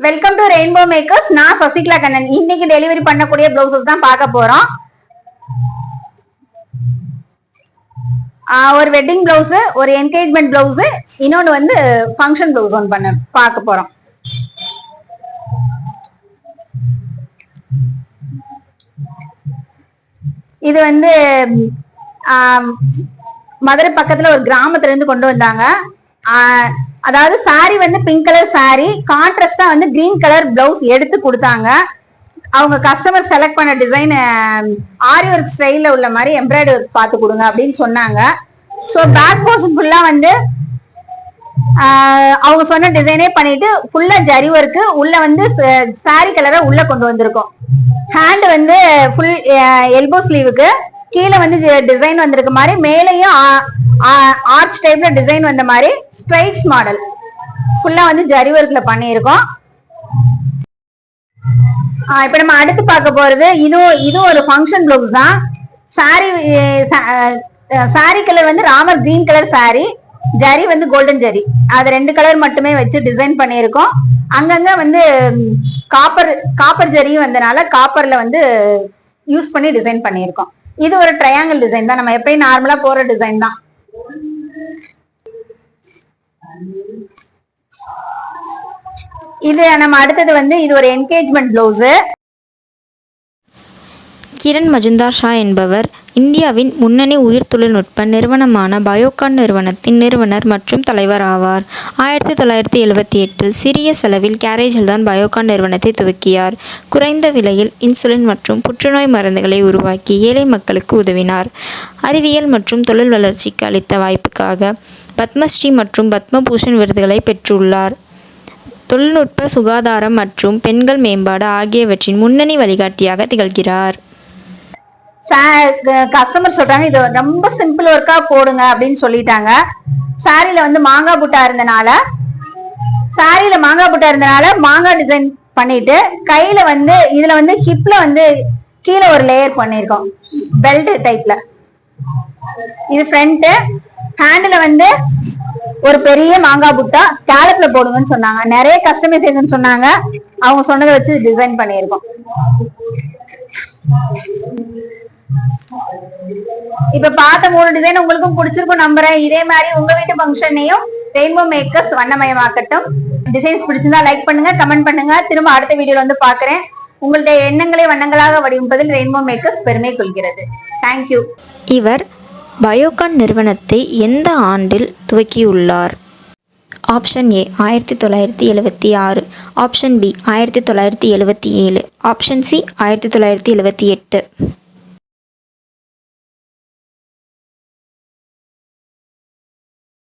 Welcome to rainbow makers. நான் சசிகலா கண்ணன். இன்னைக்கு delivery பண்ணக்கூடிய பிளவுசஸ் தான் பார்க்க போறோம். ஒரு வெட்டிங் பிளவுஸ், ஒரு என்கேஜ்மெண்ட் பிளவுஸ், இன்னொன்னு வந்து ஃபங்க்ஷன் பிளவுஸ் ஒன்று பார்க்க போறோம். இது வந்து மதுரை பக்கத்துல ஒரு கிராமத்துல இருந்து கொண்டு வந்தாங்க. அதாவது சாரி வந்து பிங்க் கலர் சாரி, கான்ட்ராஸ்டா வந்து கிரீன் கலர் பிளவுஸ் எடுத்து கொடுத்தாங்க. அவங்க கஸ்டமர் செலக்ட் பண்ண டிசைன் ஆரி ஒர்க் ஸ்டைல்ல உள்ள மாதிரி எம்ப்ராய்டரி ஒர்க் பார்த்து கொடுங்க அப்படின்னு சொன்னாங்க. ஸோ பேக் போர்ஷன் ஃபுல்லா வந்து அவங்க சொன்ன டிசைனே பண்ணிட்டு ஃபுல்லா ஜரி ஒர்க்கு உள்ள வந்து சாரி கலரை உள்ள கொண்டு வந்திருக்கோம். ஹேண்ட் வந்து ஃபுல் எல்போ ஸ்லீவுக்கு கீழே வந்து டிசைன் வந்திருக்க மாதிரி, மேலையும் ஆர்ச் டைப்ல டிசைன் வந்த மாதிரி ஸ்ட்ரைட்ஸ் மாடல் ஃபுல்லா வந்து ஜரி ஒர்க்ல பண்ணியிருக்கோம். இப்ப நம்ம அடுத்து பார்க்க போறது இது ஒரு ஃபங்க்ஷன் பிளவுஸ் தான். சாரி கலர் வந்து Ramar green colour sorry, zari வந்து கோல்டன் ஜரி, அது 2 கலர் மட்டுமே வச்சு டிசைன் பண்ணியிருக்கோம். அங்கங்க வந்து காப்பர் ஜரியும் வந்தனால காப்பர்ல வந்து யூஸ் பண்ணி டிசைன் பண்ணியிருக்கோம். இது ஒரு ட்ரையாங்கிள் டிசைன் தான், நம்ம எப்பயும் நார்மலா போற டிசைன் தான். இது நம்ம அடுத்தது வந்து இது ஒரு என்கேஜ்மெண்ட் பிளவுஸ். கிரண் மஜும்தார் ஷா என்பவர் இந்தியாவின் முன்னணி உயிர் தொழில்நுட்ப நிறுவனமான பயோகான் நிறுவனத்தின் நிறுவனர் மற்றும் தலைவர் ஆவார். 1978 சிறிய செலவில் கேரேஜில் தான் பயோகான் நிறுவனத்தை துவக்கியார். குறைந்த விலையில் இன்சுலின் மற்றும் புற்றுநோய் மருந்துகளை உருவாக்கி ஏழை மக்களுக்கு உதவினார். அறிவியல் மற்றும் தொழில் வளர்ச்சிக்கு அளித்த வாய்ப்புக்காக பத்மஸ்ரீ மற்றும் பத்மபூஷன் விருதுகளை பெற்றுள்ளார். தொழில்நுட்ப, சுகாதாரம் மற்றும் பெண்கள் மேம்பாடு ஆகியவற்றின் முன்னணி வழிகாட்டியாக திகழ்கிறார். கஸ்டமர் சொல்றாங்க இது ரொம்ப சிம்பிள் ஒர்க்கா போடுங்க அப்படின்னு சொல்லிட்டாங்க. சாரியில வந்து மாங்காய் புட்டா இருந்தனால மாங்காய் டிசைன் பண்ணிட்டு, கையில வந்து இதுல வந்து ஹிப்ல வந்து கீழே ஒரு லேயர் பண்ணிருக்கோம் பெல்ட் டைப்ல. இது ஃப்ரண்ட். ஹேண்ட்ல வந்து ஒரு பெரிய மாங்காய் புட்டா ஸ்கேலப்ல போடுங்கன்னு சொன்னாங்க. நிறைய கஸ்டமைசேஷன் சொன்னாங்க. அவங்க சொன்னதை வச்சு டிசைன் பண்ணியிருக்கோம். இப்ப பார்த்த 3 டிசைன் உங்களுக்கும் பிடிச்சிருக்கும் நம்புறேன். இதே மாதிரி உங்க வீட்டு ஃபங்க்ஷனையும் ரெயின்போ மேக்கர்ஸ் வண்ணமயமாக்கட்டும். டிசைன்ஸ் பிடிச்சிருந்தா லைக் பண்ணுங்க, கமெண்ட் பண்ணுங்க. திரும்ப அடுத்த வீடியோல வந்து பாக்குறேன். உங்களுடைய எண்ணங்களை வண்ணங்களாக வடிவமைப்பதில் ரெயின்போ மேக்கர்ஸ் பெருமை கொள்கிறது. தேங்க்யூ. இவர் பயோகான் நிறுவனத்தை எந்த ஆண்டில் துவக்கியுள்ளார்? Option A 1976, option B 1977, option C 1978.